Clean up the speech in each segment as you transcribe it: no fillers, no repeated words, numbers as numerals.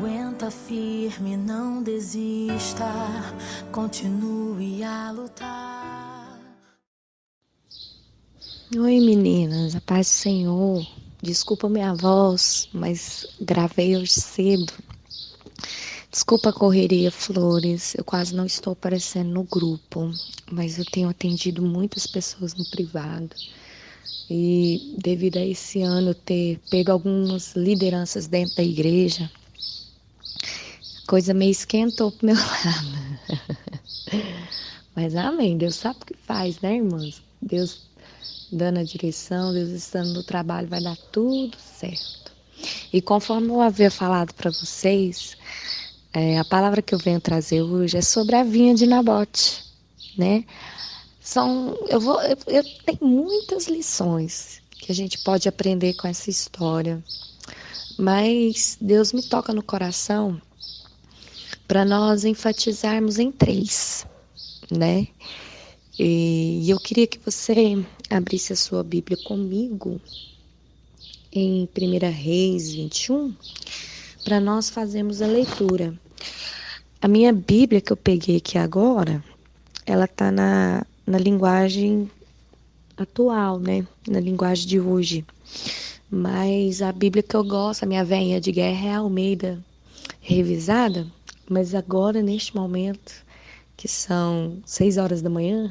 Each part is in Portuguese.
Aguenta firme, não desista, continue a lutar. Oi meninas, a paz do Senhor. Desculpa minha voz, mas gravei hoje cedo. Desculpa a correria, Flores. Eu quase não estou aparecendo no grupo, mas eu tenho atendido muitas pessoas no privado. E devido a esse ano eu ter pego algumas lideranças dentro da igreja, a coisa meio esquentou pro meu lado. Mas amém, Deus sabe o que faz, né, irmãs? Deus dando a direção, Deus estando no trabalho, vai dar tudo certo. E conforme eu havia falado para vocês, a palavra que eu venho trazer hoje é sobre a vinha de Nabote, né? Eu tenho muitas lições que a gente pode aprender com essa história, mas Deus me toca no coração para nós enfatizarmos em três, né? E eu queria que você abrisse a sua Bíblia comigo em 1 Reis 21, para nós fazermos a leitura. A minha Bíblia que eu peguei aqui agora, ela está na linguagem atual, né? Na linguagem de hoje. Mas a Bíblia que eu gosto, a minha velhinha de guerra é a Almeida revisada, mas agora, neste momento, que são 6 horas da manhã,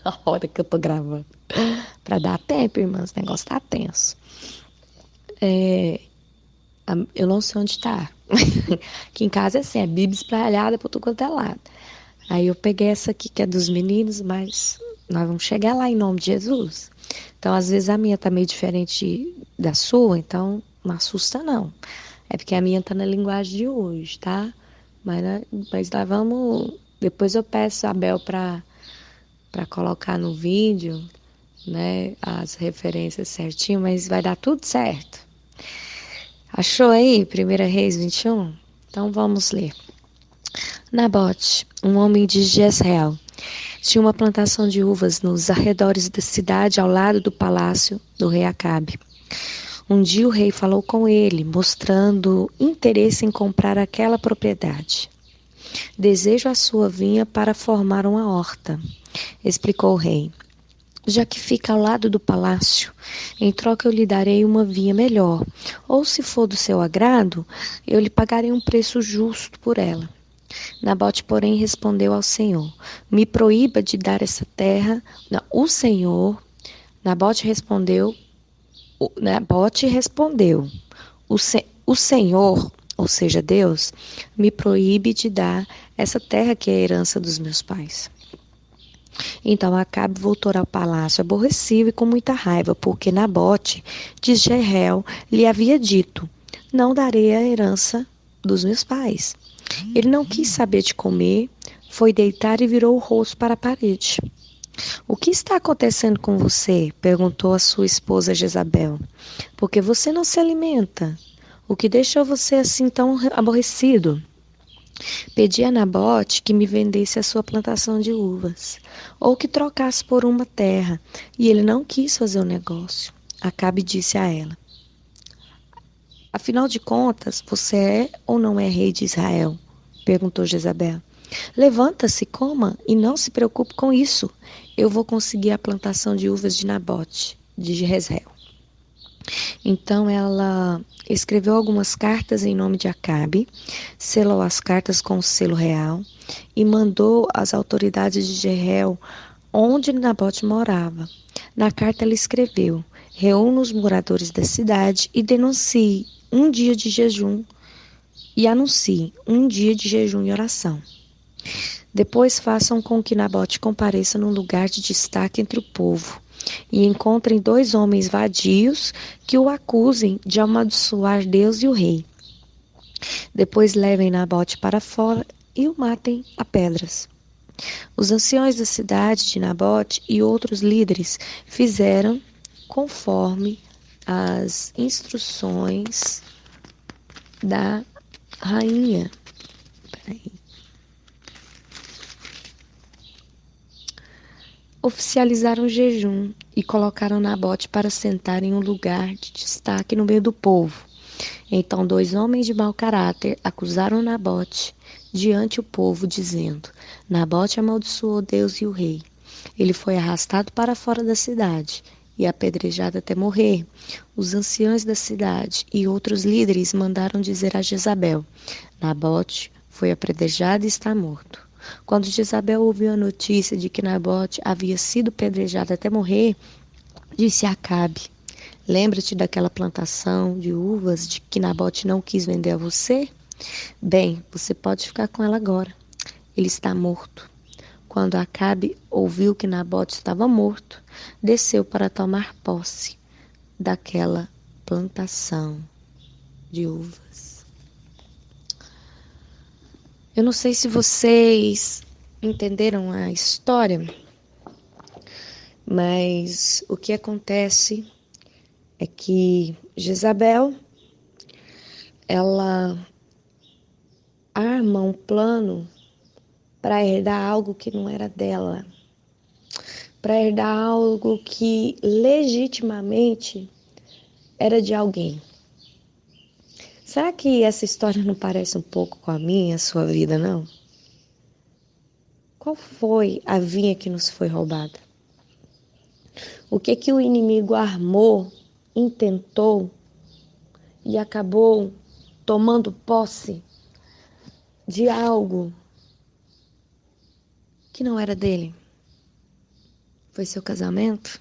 a hora que eu tô gravando, para dar tempo, irmãs, o negócio tá tenso. Eu não sei onde tá. Aqui em casa é assim, é Bíblia espalhada por tudo quanto é lado. Aí eu peguei essa aqui que é dos meninos, mas nós vamos chegar lá em nome de Jesus. Então, às vezes a minha tá meio diferente da sua, então não assusta não. É porque a minha tá na linguagem de hoje, tá? Mas nós vamos. Depois eu peço a Bel para colocar no vídeo, né, as referências certinho, mas vai dar tudo certo. Achou aí, 1 Reis 21? Então vamos ler. Nabote, um homem de Jezreel, tinha uma plantação de uvas nos arredores da cidade, ao lado do palácio do rei Acabe. Um dia o rei falou com ele, mostrando interesse em comprar aquela propriedade. Desejo a sua vinha para formar uma horta, explicou o rei. Já que fica ao lado do palácio, em troca eu lhe darei uma vinha melhor, ou se for do seu agrado, eu lhe pagarei um preço justo por ela. Nabote, porém, respondeu ao Senhor: Me proíba de dar essa terra. Não, Nabote respondeu, Nabote respondeu: o Senhor, ou seja, Deus, me proíbe de dar essa terra que é a herança dos meus pais. Então Acabe voltou ao palácio aborrecido e com muita raiva, porque Nabote de Jezreel lhe havia dito: Não darei a herança dos meus pais. Ele não quis saber de comer, foi deitar e virou o rosto para a parede. O que está acontecendo com você? Perguntou a sua esposa Jezabel. Por que você não se alimenta? O que deixou você assim tão aborrecido? Pedi a Nabote que me vendesse a sua plantação de uvas, ou que trocasse por uma terra, e ele não quis fazer o negócio. Acabe disse a ela: Afinal de contas, você é ou não é rei de Israel? Perguntou Jezabel. Levanta-se, coma e não se preocupe com isso. Eu vou conseguir a plantação de uvas de Nabote, de Jezreel. Então ela escreveu algumas cartas em nome de Acabe, selou as cartas com o selo real e mandou às autoridades de Jezreel onde Nabote morava. Na carta ela escreveu: Reúna os moradores da cidade e denuncie um dia de jejum e anuncie um dia de jejum e oração. Depois façam com que Nabote compareça num lugar de destaque entre o povo e encontrem 2 homens vadios que o acusem de amaldiçoar Deus e o rei. Depois levem Nabote para fora e o matem a pedras. Os anciões da cidade de Nabote e outros líderes fizeram conforme as instruções da rainha. Peraí. Oficializaram o jejum e colocaram Nabote para sentar em um lugar de destaque no meio do povo. Então 2 homens de mau caráter acusaram Nabote diante o povo, dizendo: Nabote amaldiçoou Deus e o rei. Ele foi arrastado para fora da cidade e apedrejado até morrer. Os anciãos da cidade e outros líderes mandaram dizer a Jezabel: Nabote foi apedrejado e está morto. Quando Jezabel ouviu a notícia de que Nabote havia sido apedrejado até morrer, disse a Acabe: Lembra-te daquela plantação de uvas de que Nabote não quis vender a você? Bem, você pode ficar com ela agora. Ele está morto. Quando Acabe ouviu que Nabote estava morto, desceu para tomar posse daquela plantação de uvas. Eu não sei se vocês entenderam a história, mas o que acontece é que Jezabel, ela arma um plano para herdar algo que não era dela, para herdar algo que legitimamente era de alguém. Será que essa história não parece um pouco com a minha, a sua vida, não? Qual foi a vinha que nos foi roubada? O que o inimigo armou, intentou e acabou tomando posse de algo que não era dele? Foi seu casamento?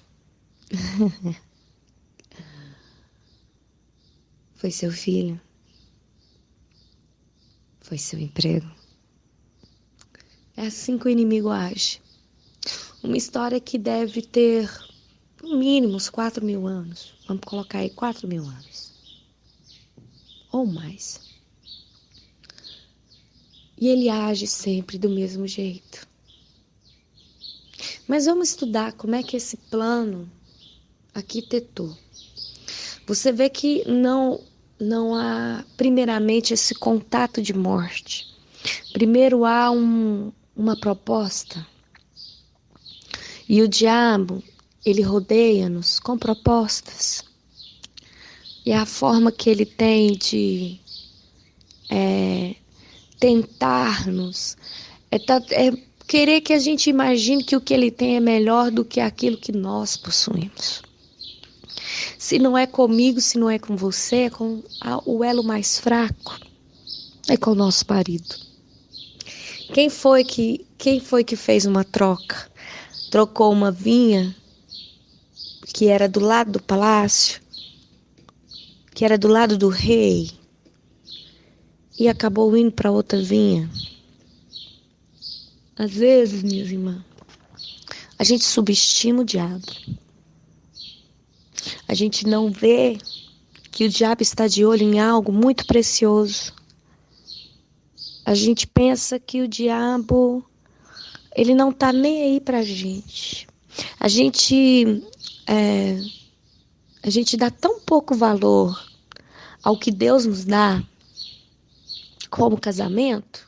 Foi seu filho? Foi seu emprego? É assim que o inimigo age. Uma história que deve ter, no mínimo, uns 4.000 anos. Vamos colocar aí 4.000 anos. Ou mais. E ele age sempre do mesmo jeito. Mas vamos estudar como é que esse plano arquitetou. Você vê que não há, primeiramente, esse contato de morte. Primeiro há uma proposta. E o diabo, ele rodeia-nos com propostas. E a forma que ele tem de tentar-nos é querer que a gente imagine que o que ele tem é melhor do que aquilo que nós possuímos. Se não é comigo, se não é com você, é com o elo mais fraco, é com o nosso marido. Quem foi que fez uma troca? Trocou uma vinha que era do lado do palácio, que era do lado do rei, e acabou indo para outra vinha. Às vezes, minhas irmãs, a gente subestima o diabo. A gente não vê que o diabo está de olho em algo muito precioso. A gente pensa que o diabo, ele não está nem aí para a gente. A gente dá tão pouco valor ao que Deus nos dá, como casamento,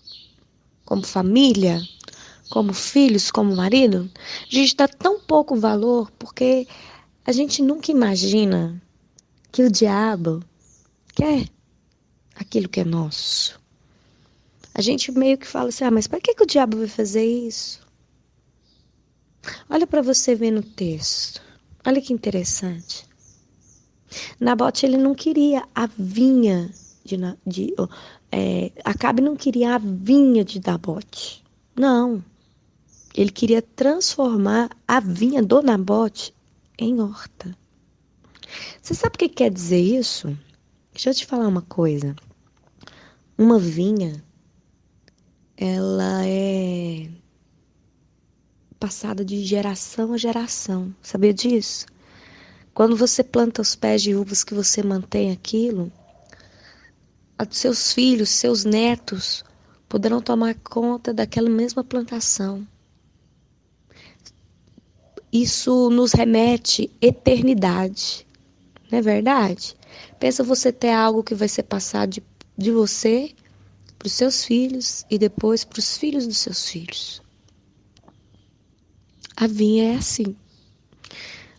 como família, como filhos, como marido. A gente dá tão pouco valor porque a gente nunca imagina que o diabo quer aquilo que é nosso. A gente meio que fala assim, mas para que o diabo vai fazer isso? Olha para você ver no texto. Olha que interessante. Nabote, ele não queria a vinha Acabe não queria a vinha de Nabote. Não. Ele queria transformar a vinha do Nabote em horta. Você sabe o que quer dizer isso? Deixa eu te falar uma coisa. Uma vinha, ela é passada de geração a geração. Sabia disso? Quando você planta os pés de uvas que você mantém aquilo, seus filhos, seus netos poderão tomar conta daquela mesma plantação. Isso nos remete eternidade, não é verdade? Pensa você ter algo que vai ser passado de você para os seus filhos e depois para os filhos dos seus filhos. A vinha é assim.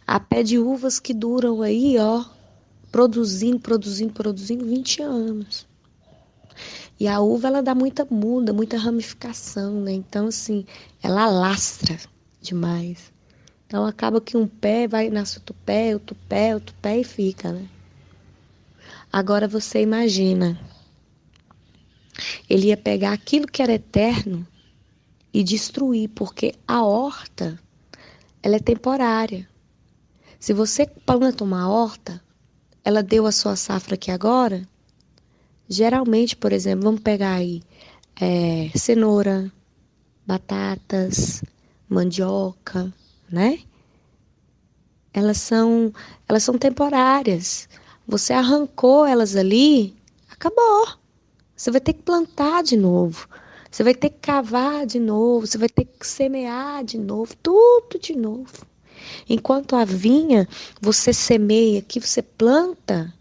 Há pé de uvas que duram aí, produzindo 20 anos. E a uva, ela dá muita muda, muita ramificação, né? Então, assim, ela alastra demais. Então, acaba que um pé nasce outro pé e fica, né? Agora, você imagina, ele ia pegar aquilo que era eterno e destruir, porque a horta, ela é temporária. Se você planta uma horta, ela deu a sua safra aqui agora, geralmente, por exemplo, vamos pegar aí cenoura, batatas, mandioca, né? Elas são temporárias. Você arrancou elas ali, acabou. Você vai ter que plantar de novo. Você vai ter que cavar de novo, você vai ter que semear de novo, tudo de novo. Enquanto a vinha, você semeia aqui, você planta.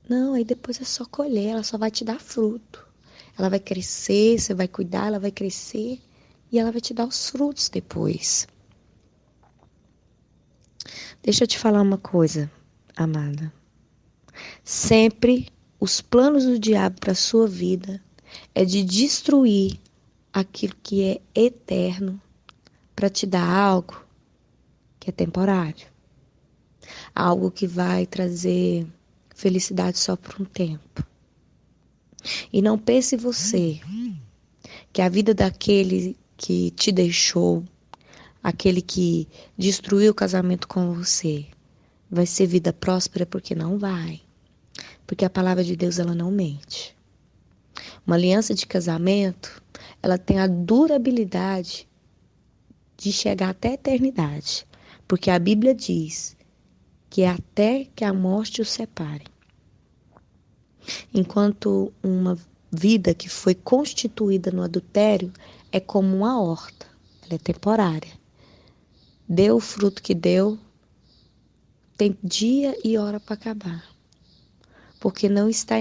Não, aí depois é só colher, ela só vai te dar fruto. Ela vai crescer, você vai cuidar, ela vai crescer e ela vai te dar os frutos depois. Deixa eu te falar uma coisa, amada. Sempre os planos do diabo para a sua vida é de destruir aquilo que é eterno para te dar algo que é temporário. Algo que vai trazer felicidade só por um tempo. E não pense você que a vida daquele que te deixou, aquele que destruiu o casamento com você, vai ser vida próspera, porque não vai. Porque a palavra de Deus, ela não mente. Uma aliança de casamento, ela tem a durabilidade de chegar até a eternidade. Porque a Bíblia diz que é até que a morte os separe. Enquanto uma vida que foi constituída no adultério é como uma horta, ela é temporária. Deu o fruto que deu, tem dia e hora para acabar. Porque não está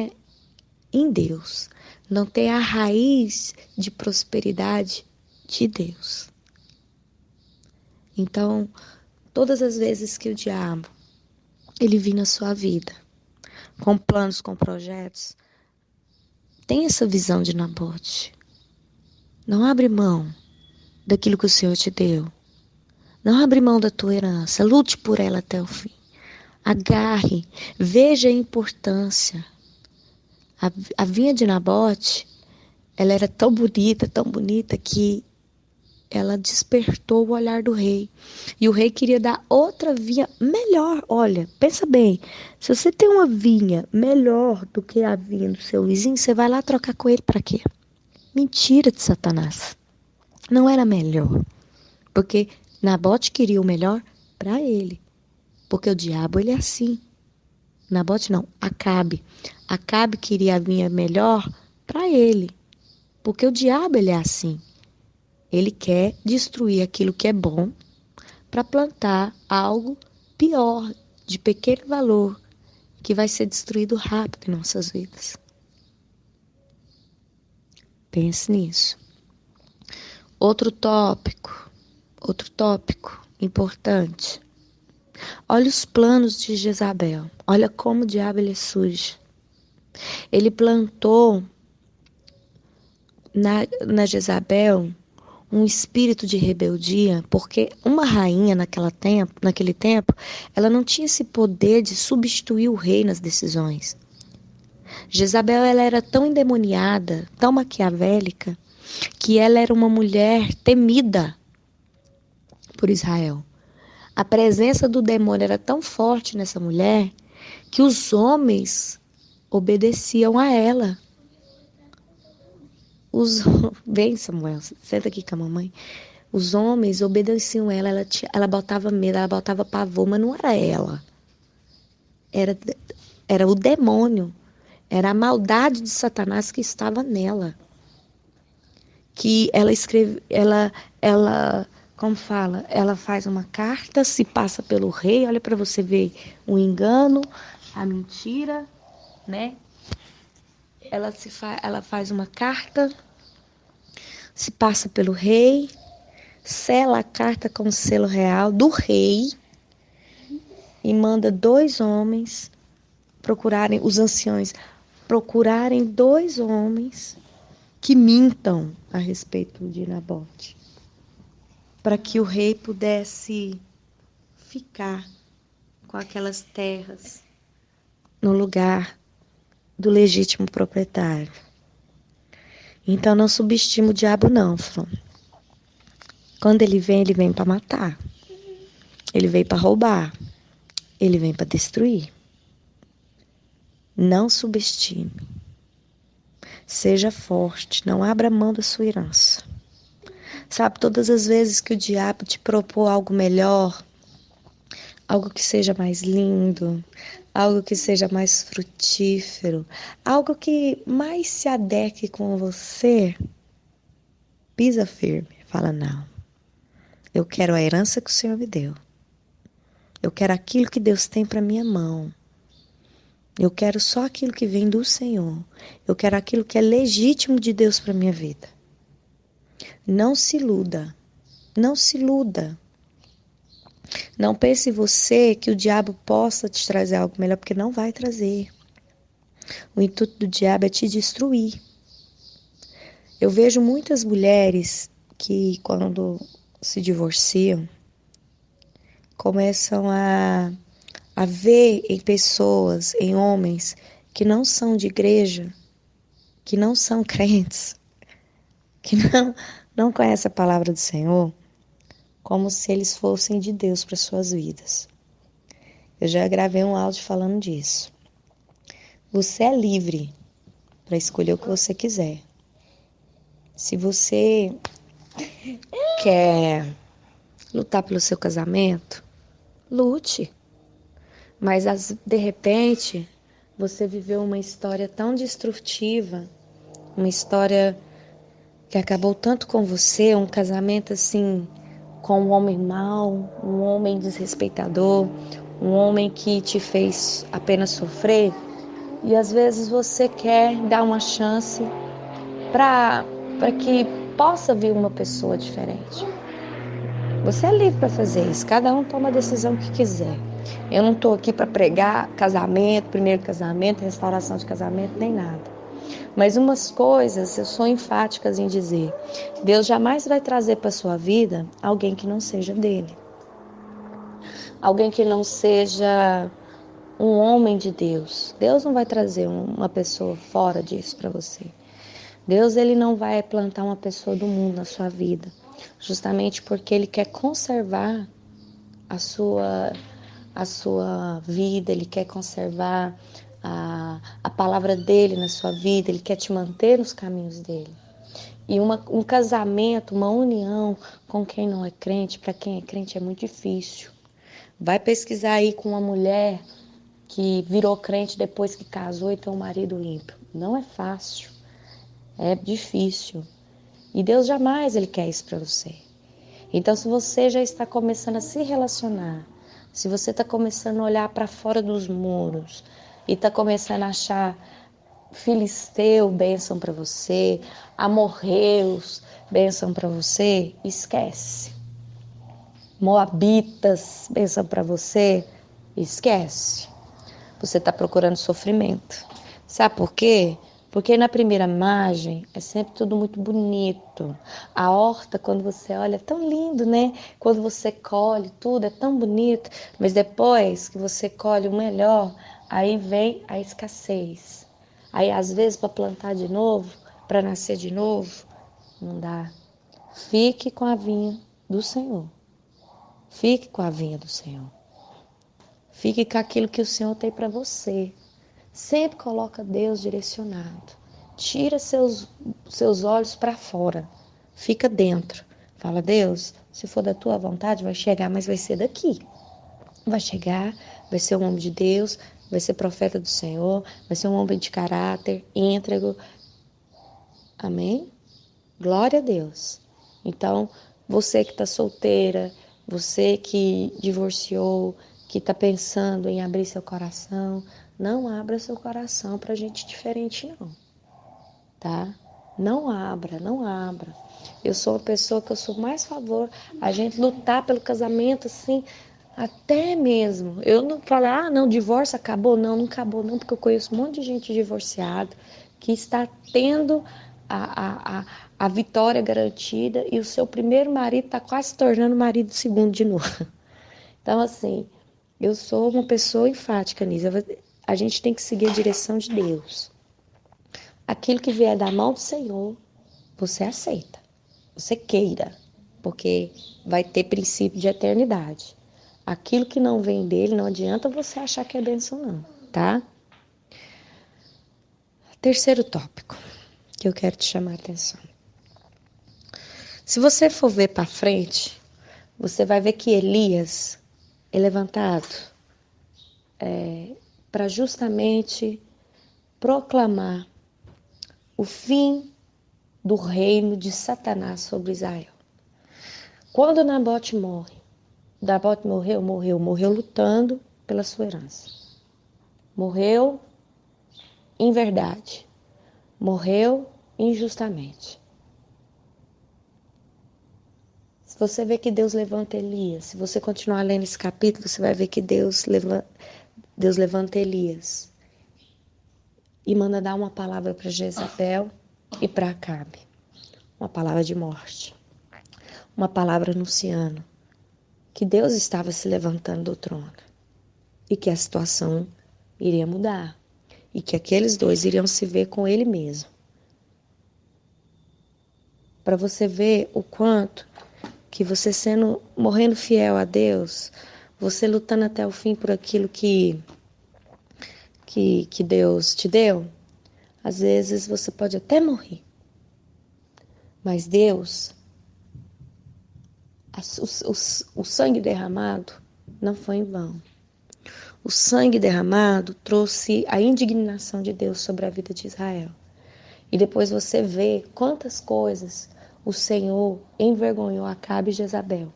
em Deus, não tem a raiz de prosperidade de Deus. Então, todas as vezes que o diabo ele vir na sua vida, com planos, com projetos, tem essa visão de Nabote. Não abre mão daquilo que o Senhor te deu. Não abre mão da tua herança. Lute por ela até o fim. Agarre. Veja a importância. A vinha de Nabote, ela era tão bonita, que ela despertou o olhar do rei. E o rei queria dar outra vinha melhor. Olha, pensa bem. Se você tem uma vinha melhor do que a vinha do seu vizinho, você vai lá trocar com ele para quê? Mentira de Satanás. Não era melhor. Porque Nabote queria o melhor para ele. Porque o diabo, ele é assim. Nabote não, Acabe. Acabe queria a vinha melhor para ele. Porque o diabo, ele é assim. Ele quer destruir aquilo que é bom para plantar algo pior, de pequeno valor, que vai ser destruído rápido em nossas vidas. Pense nisso. Outro tópico importante. Olha os planos de Jezabel. Olha como o diabo ele é sujo. Ele plantou na Jezabel um espírito de rebeldia, porque uma rainha naquele tempo, ela não tinha esse poder de substituir o rei nas decisões. Jezabel, ela era tão endemoniada, tão maquiavélica, que ela era uma mulher temida por Israel. A presença do demônio era tão forte nessa mulher que os homens obedeciam a ela. Vem, Samuel, senta aqui com a mamãe. Os homens obedeciam ela, ela botava medo, ela botava pavor, mas não era ela. Era o demônio. Era a maldade de Satanás que estava nela. Que ela escreve, como fala, ela faz uma carta, se passa pelo rei, olha para você ver o engano, a mentira, né? Ela faz uma carta, se passa pelo rei, sela a carta com o selo real do rei e manda 2 homens procurarem, os anciões, procurarem 2 homens que mintam a respeito de Nabote, para que o rei pudesse ficar com aquelas terras no lugar do legítimo proprietário. Então não subestime o diabo não, Flor. Quando ele vem para matar. Ele veio para roubar. Ele vem para destruir. Não subestime. Seja forte, não abra mão da sua herança. Sabe, todas as vezes que o diabo te propor algo melhor, algo que seja mais lindo, algo que seja mais frutífero, algo que mais se adeque com você, pisa firme, fala não. Eu quero a herança que o Senhor me deu. Eu quero aquilo que Deus tem para minha mão. Eu quero só aquilo que vem do Senhor. Eu quero aquilo que é legítimo de Deus para minha vida. Não se iluda. Não se iluda. Não pense você que o diabo possa te trazer algo melhor, porque não vai trazer. O intuito do diabo é te destruir. Eu vejo muitas mulheres que, quando se divorciam, começam a ver em pessoas, em homens que não são de igreja, que não são crentes, que não conhecem a palavra do Senhor, como se eles fossem de Deus para suas vidas. Eu já gravei um áudio falando disso. Você é livre para escolher o que você quiser. Se você quer lutar pelo seu casamento, lute. Mas de repente, você viveu uma história tão destrutiva, uma história que acabou tanto com você, um casamento assim, com um homem mau, um homem desrespeitador, um homem que te fez apenas sofrer. E às vezes você quer dar uma chance para que possa vir uma pessoa diferente. Você é livre para fazer isso, cada um toma a decisão que quiser. Eu não estou aqui para pregar casamento, primeiro casamento, restauração de casamento, nem nada. Mas umas coisas eu sou enfática em dizer: Deus jamais vai trazer para a sua vida alguém que não seja dele. Alguém que não seja um homem de Deus. Deus não vai trazer uma pessoa fora disso para você. Deus, ele não vai plantar uma pessoa do mundo na sua vida, justamente porque ele quer conservar a sua vida, ele quer conservar a palavra dele na sua vida, ele quer te manter nos caminhos dele. E um casamento, uma união com quem não é crente, para quem é crente é muito difícil. Vai pesquisar aí com uma mulher que virou crente depois que casou e tem um marido ímpio. Não é fácil, é difícil. E Deus jamais ele quer isso para você. Então, se você já está começando a se relacionar, se você está começando a olhar para fora dos muros e está começando a achar filisteu bênção para você, amorreus bênção para você, esquece. Moabitas bênção para você, esquece. Você está procurando sofrimento. Sabe por quê? Porque na primeira imagem é sempre tudo muito bonito. A horta, quando você olha, é tão lindo, né? Quando você colhe, tudo é tão bonito. Mas depois que você colhe o melhor, aí vem a escassez. Aí, às vezes, para plantar de novo, para nascer de novo, não dá. Fique com a vinha do Senhor. Fique com a vinha do Senhor. Fique com aquilo que o Senhor tem para você. Sempre coloca Deus direcionado. Tira seus olhos para fora. Fica dentro. Fala, Deus, se for da tua vontade, vai chegar, mas vai ser daqui. Vai chegar, vai ser um homem de Deus, vai ser profeta do Senhor, vai ser um homem de caráter, íntegro. Amém? Glória a Deus. Então, você que está solteira, você que divorciou, que está pensando em abrir seu coração, não abra seu coração para gente diferente, não. Tá? Não abra, não abra. Eu sou uma pessoa que eu sou mais a favor a gente lutar pelo casamento, assim, Até mesmo, eu não falo, não, divórcio acabou. Não, não acabou não, porque eu conheço um monte de gente divorciada que está tendo a vitória garantida e o seu primeiro marido está quase se tornando marido segundo de novo. Então, assim, eu sou uma pessoa enfática nisso. A gente tem que seguir a direção de Deus. Aquilo que vier da mão do Senhor, você aceita, você queira, porque vai ter princípio de eternidade. Aquilo que não vem dele, não adianta você achar que é bênção, não, tá? Terceiro tópico que eu quero te chamar a atenção. Se você for ver para frente, você vai ver que Elias é levantado para justamente proclamar o fim do reino de Satanás sobre Israel. Quando Nabote morreu lutando pela sua herança. Morreu em verdade. Morreu injustamente. Se você vê que Deus levanta Elias, se você continuar lendo esse capítulo, você vai ver que Deus levanta Elias e manda dar uma palavra para Jezabel e para Acabe. Uma palavra de morte. Uma palavra anunciando que Deus estava se levantando do trono e que a situação iria mudar e que aqueles dois iriam se ver com ele mesmo. Para você ver o quanto que você morrendo fiel a Deus, você lutando até o fim por aquilo que Deus te deu, às vezes você pode até morrer, mas Deus, o sangue derramado não foi em vão. O sangue derramado trouxe a indignação de Deus sobre a vida de Israel. E depois você vê quantas coisas o Senhor envergonhou Acabe e Jezabel,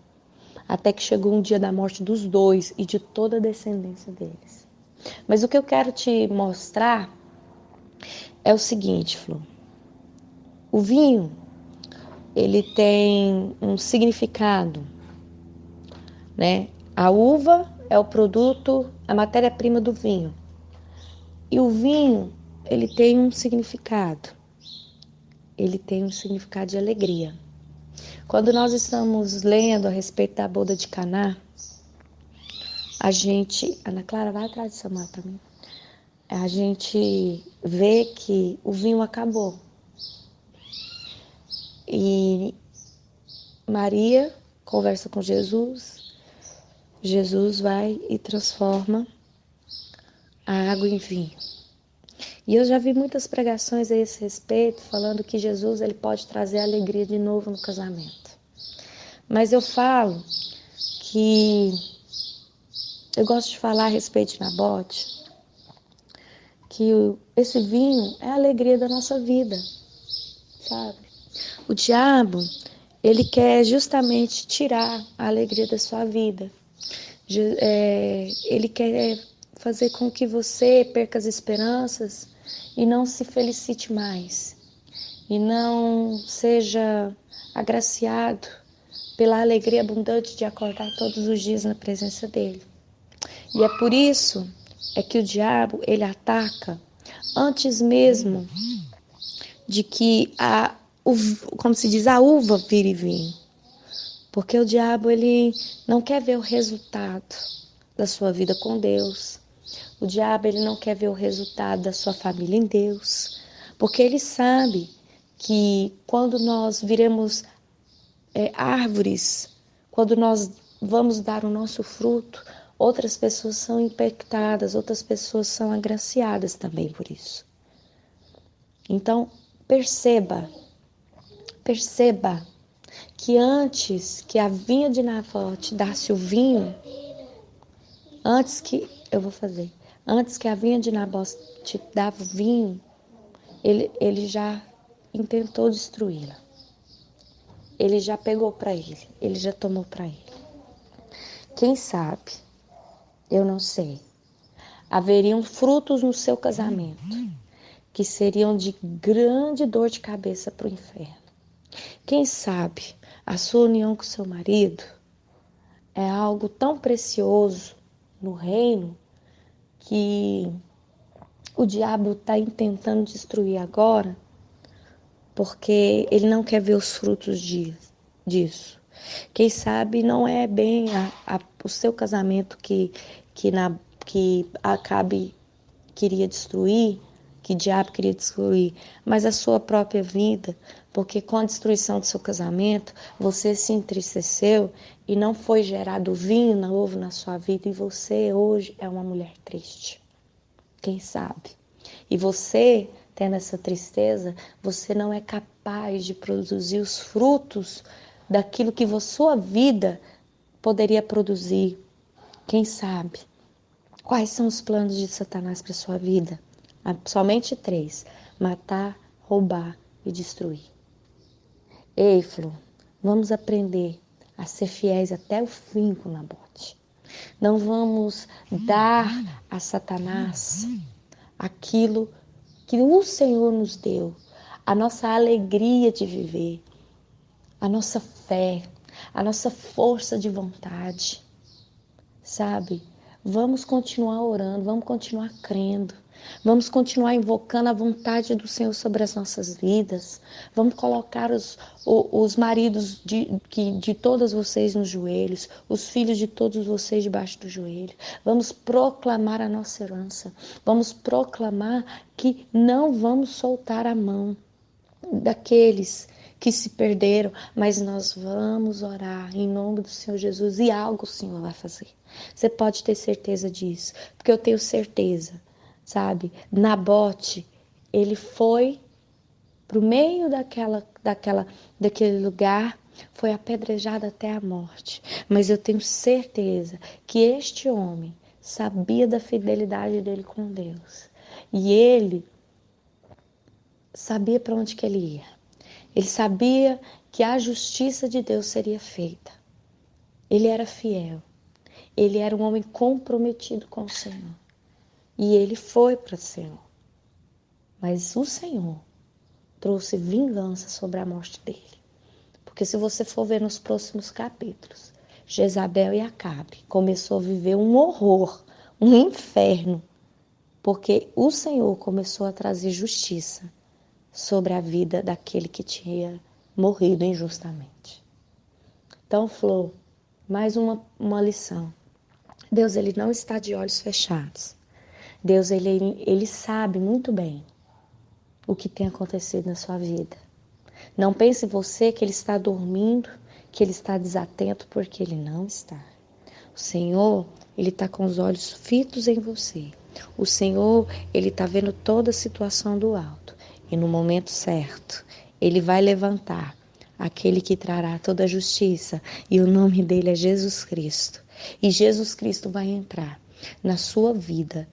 até que chegou um dia da morte dos dois e de toda a descendência deles. Mas o que eu quero te mostrar é o seguinte, Flor. O vinho, ele tem um significado, né? A uva é o produto, a matéria-prima do vinho. E o vinho, ele tem um significado. Ele tem um significado de alegria. Quando nós estamos lendo a respeito da boda de Caná, a gente... Ana Clara, vai atrás de Samuel também. A gente vê que o vinho acabou. E Maria conversa com Jesus. Jesus vai e transforma a água em vinho. E eu já vi muitas pregações a esse respeito, falando que Jesus ele pode trazer alegria de novo no casamento. Mas eu falo que eu gosto de falar a respeito de Nabote, que esse vinho é a alegria da nossa vida, sabe? O diabo, ele quer justamente tirar a alegria da sua vida. Ele quer fazer com que você perca as esperanças e não se felicite mais. E não seja agraciado pela alegria abundante de acordar todos os dias na presença dele. E é por isso que o diabo, ele ataca antes mesmo de que como se diz, a uva vire vinho. Porque o diabo, ele não quer ver o resultado da sua vida com Deus. O diabo, ele não quer ver o resultado da sua família em Deus. Porque ele sabe que quando nós viremos árvores, quando nós vamos dar o nosso fruto, outras pessoas são impactadas, outras pessoas são agraciadas também por isso. Então, perceba que antes que a vinha de Nabote desse o vinho, antes que a vinha de Nabote dava o vinho, ele já intentou destruí-la. Ele já pegou para ele já tomou para ele. Quem sabe, eu não sei, haveriam frutos no seu casamento que seriam de grande dor de cabeça para o inferno. Quem sabe a sua união com seu marido é algo tão precioso no reino que o diabo está tentando destruir agora, porque ele não quer ver os frutos disso. Quem sabe não é bem o seu casamento que Acabe queria destruir, que o diabo queria destruir, mas a sua própria vida, porque com a destruição do seu casamento, você se entristeceu e não foi gerado vinho novo na sua vida e você hoje é uma mulher triste. Quem sabe? E você, tendo essa tristeza, você não é capaz de produzir os frutos daquilo que a sua vida poderia produzir. Quem sabe? Quais são os planos de Satanás para a sua vida? Somente 3: matar, roubar e destruir. Ei, Flor, vamos aprender a ser fiéis até o fim com Nabote. Não vamos dar a Satanás aquilo que o Senhor nos deu, a nossa alegria de viver, a nossa fé, a nossa força de vontade, sabe? Vamos continuar orando, vamos continuar crendo, vamos continuar invocando a vontade do Senhor sobre as nossas vidas, vamos colocar os maridos de todas vocês nos joelhos, os filhos de todos vocês debaixo do joelho, vamos proclamar a nossa herança, vamos proclamar que não vamos soltar a mão daqueles que se perderam, mas nós vamos orar em nome do Senhor Jesus e algo o Senhor vai fazer. Você pode ter certeza disso, porque eu tenho certeza, sabe? Nabote, ele foi para o meio daquele lugar, foi apedrejado até a morte. Mas eu tenho certeza que este homem sabia da fidelidade dele com Deus. E ele sabia para onde que ele ia. Ele sabia que a justiça de Deus seria feita. Ele era fiel. Ele era um homem comprometido com o Senhor. E ele foi para o Senhor. Mas o Senhor trouxe vingança sobre a morte dele. Porque se você for ver nos próximos capítulos, Jezabel e Acabe começou a viver um horror, um inferno. Porque o Senhor começou a trazer justiça sobre a vida daquele que tinha morrido injustamente. Então, Flor, mais uma lição. Deus, ele não está de olhos fechados. Deus, ele sabe muito bem o que tem acontecido na sua vida. Não pense você que ele está dormindo, que ele está desatento, porque ele não está. O Senhor, ele está com os olhos fitos em você. O Senhor, ele está vendo toda a situação do alto. E no momento certo, ele vai levantar aquele que trará toda a justiça. E o nome dele é Jesus Cristo. E Jesus Cristo vai entrar na sua vida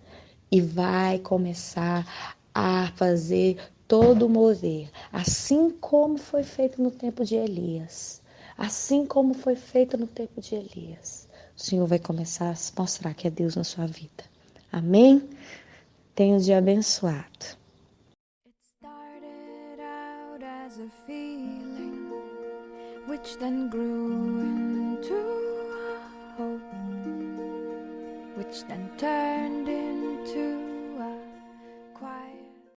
e vai começar a fazer todo o mover, assim como foi feito no tempo de Elias. Assim como foi feito no tempo de Elias. O Senhor vai começar a mostrar que é Deus na sua vida. Amém? Tenha um dia abençoado. It started out as a feeling, which then grew into a hope, which then turned into